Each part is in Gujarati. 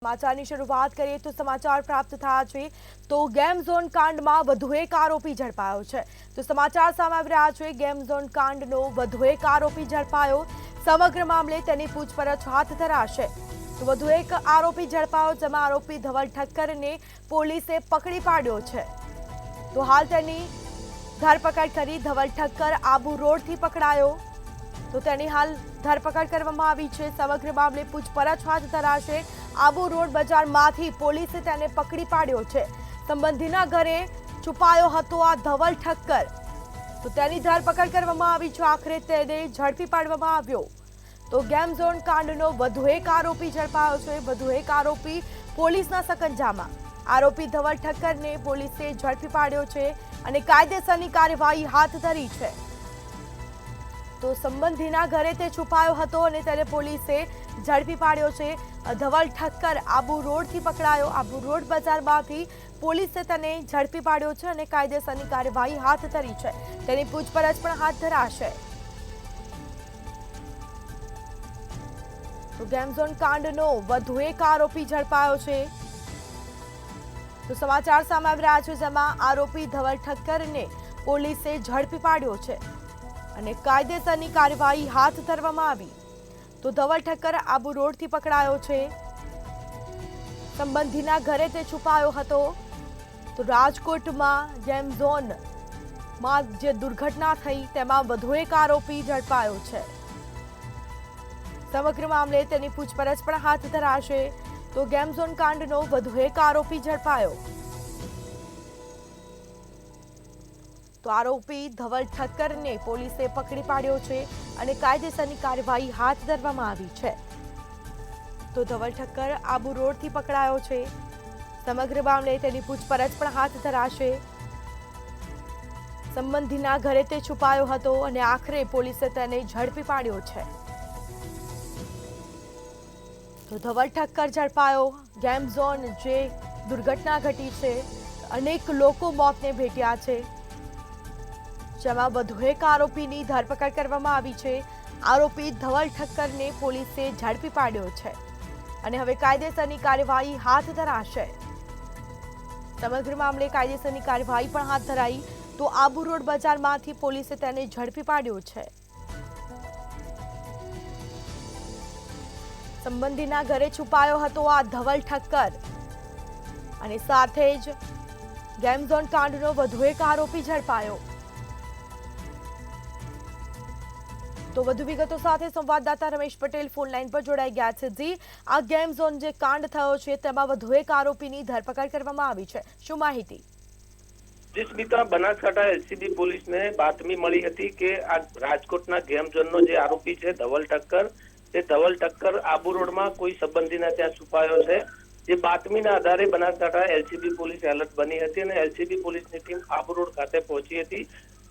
समाचाરની શરૂઆત કરીએ તો સમાચાર પ્રાપ્ત થયા છે તો ગેમ ઝોન કાંડમાં વધુ એક આરોપી ઝડપાયો છે। તો સમાચાર સામે આવી રહ્યા છે ગેમ ઝોન કાંડનો વધુ એક આરોપી ઝડપાયો। સમગ્ર મામલે તેની પૂછપરછ હાથ ધરાશે। તો વધુ એક આરોપી ઝડપાયો જેમાં આરોપી ધવલ ઠક્કરને પોલીસે પકડી પાડ્યો છે। તો હાલ તેની ધરપકડ કરી ધવલ ઠક્કર આબુ રોડથી પકડાયો। તો તેની હાલ ધરપકડ કરવામાં આવી છે। સમગ્ર મામલે પૂછપરછ હાથ ધરાશે। આબુ રોડ બજારમાંથી પોલીસે તેને પકડી પાડ્યો છે। સંબંધીના ઘરે છુપાયો હતો આ ધવલ ઠક્કર। તો તેની ધરપકડ કરવામાં આવી છે। આખરે તેને ઝડપી પાડવામાં આવ્યો। તો ગેમ ઝોન કાંડનો વધુ એક આરોપી ઝડપાયો છે। વધુ એક આરોપી પોલીસના સકંજામાં। આરોપી ધવલ ઠક્કરને પોલીસે ઝડપી પાડ્યો છે અને કાયદેસરની કાર્યવાહી હાથ ધરી છે। તો સંબંધીના ઘરે તે છુપાયો હતો અને તેને પોલીસે ઝડપી પાડ્યો છે। ધવલ ઠક્કર આબુ રોડથી પકડાયો। આબુ રોડ બજારમાંથી પોલીસે તેને ઝડપી પાડ્યો છે અને કાયદેસરની કાર્યવાહી હાથ ધરી છે। તેની પૂછપરછ પણ હાથ ધરાશે। તો ગેમ ઝોન કાંડનો વધુ એક આરોપી ઝડપાયો છે। તો સમાચાર સામે આવી રહ્યા છે જેમાં આરોપી ધવલ ઠક્કરને પોલીસે ઝડપી પાડ્યો છે અને કાયદેસરની કાર્યવાહી હાથ ધરવામાં આવી। તો ધવલ ઠક્કર આબુ રોડથી પકડાયો છે। સંબંધીના ઘરે તે છુપાયો હતો। તો રાજકોટમાં ગેમ ઝોનમાં જે દુર્ઘટના થઈ તેમાં વધુ એક આરોપી ઝડપાયો છે। સમગ્ર મામલે તેની પૂછપરછ પણ હાથ ધરાશે। તો ગેમ ઝોન કાંડનો વધુ એક આરોપી ઝડપાયો। તો આરોપી ધવલ ઠક્કરને પોલીસે પકડી પાડ્યો છે અને કાયદેસરની કાર્યવાહી હાથ ધરવામાં આવી છે। તો ધવલ ઠક્કર આબુ રોડથી પકડાયો છે। સમગ્ર મામલે તેની પૂછપરછ પણ હાથ ધરાશે। સંબંધીના ઘરે તે છુપાયો હતો અને આખરે પોલીસે તેને ઝડપી પાડ્યો છે। તો ધવલ ઠક્કર ઝડપાયો। ગેમ ઝોન જે દુર્ઘટના ઘટી છે, અનેક લોકો મોતને ભેટ્યા છે, જેમાં વધુ એક આરોપીની ધરપકડ કરવામાં આવી છે। આરોપી ધવલ ઠક્કરને પોલીસે ઝડપી પાડ્યો છે અને હવે કાયદેસરની કાર્યવાહી હાથ ધરાશે। સમગ્ર મામલે કાયદેસરની કાર્યવાહી પણ હાથ ધરાઈ। તો આબુ રોડ બજારમાંથી પોલીસે તેને ઝડપી પાડ્યો છે। સંબંધીના ઘરે છુપાયો હતો આ ધવલ ઠક્કર અને સાથે જ ગેમ ઝોન કાંડનો વધુ એક આરોપી ઝડપાયો। તો વધુ વિગતો સાથે સંવાદદાતા રમેશ પટેલ ફોન લાઈન પર જોડાઈ ગયા છે। જી, આ ગેમ ઝોન જે કાંડ થયો છે તેમાં વધુ એક આરોપીની ધરપકડ કરવામાં આવી છે, શું માહિતી? જી સ્મિતા, બનાસકાંઠા એલસીબી પોલીસને બાતમી મળી હતી કે આ રાજકોટના ગેમ ઝોનનો જે આરોપી છે ધવલ ઠક્કર, તે ધવલ ઠક્કર આબુ રોડમાં કોઈ સંબંધીના ત્યાં છુપાયો છે। જે બાતમીના આધારે બનાસકાંઠા એલસીબી પોલીસ એલર્ટ બની હતી અને એલસીબી પોલીસની ટીમ આબુ રોડ ખાતે પહોંચી હતી,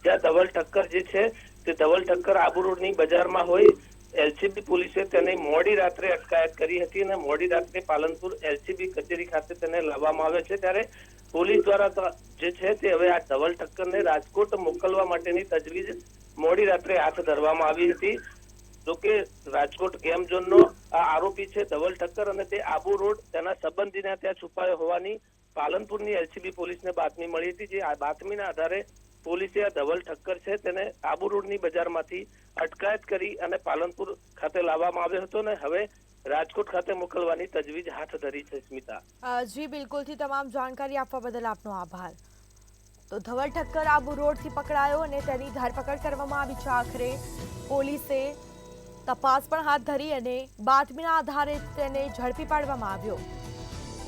જ્યાં ધવલ ઠક્કર જે છે તે ધવલ ઠક્કર આબુ રોડની બજારમાં હોય। એલસીબી પોલીસે તેને મોડી રાત્રે અટકાયત કરી હતી અને મોડી રાત્રે પાલનપુર એલસીબી કચેરી ખાતે તેને લાવવામાં આવે છે। ત્યારે પોલીસ દ્વારા જે છે તે હવે આ ધવલ ઠક્કરને રાજકોટ મોકલવા માટેની તજવીજ મોડી રાત્રે હાથ ધરવામાં આવી હતી। જોકે રાજકોટ ગેમ ઝોનનો આ આરોપી છે ધવલ ઠક્કર અને તે આબુ રોડ તેના સંબંધીના ત્યાં છુપાયો હોવાની પાલનપુરની એલસીબી પોલીસને બાતમી મળી હતી। જે આ બાતમીના આધારે પોલીસે આ ધવલ ઠક્કર છે તેને આબુ રોડની બજારમાંથી અટકાયત કરી અને પાલનપુર ખાતે લાવવામાં આવ્યો હતો અને હવે રાજકોટ ખાતે મોકલવાની તજવીજ હાથ ધરી છે। સ્મિતા જી બિલકુલથી તમામ જાણકારી આપવા બદલ આપનો આભાર। તો ધવલ ઠક્કર આબુ રોડથી પકડાયો અને તેની ધરપકડ કરવામાં આવી છે। આખરે પોલીસે તપાસ પણ હાથ ધરી અને બાતમીના આધારે તેને ઝડપી પાડવામાં આવ્યો।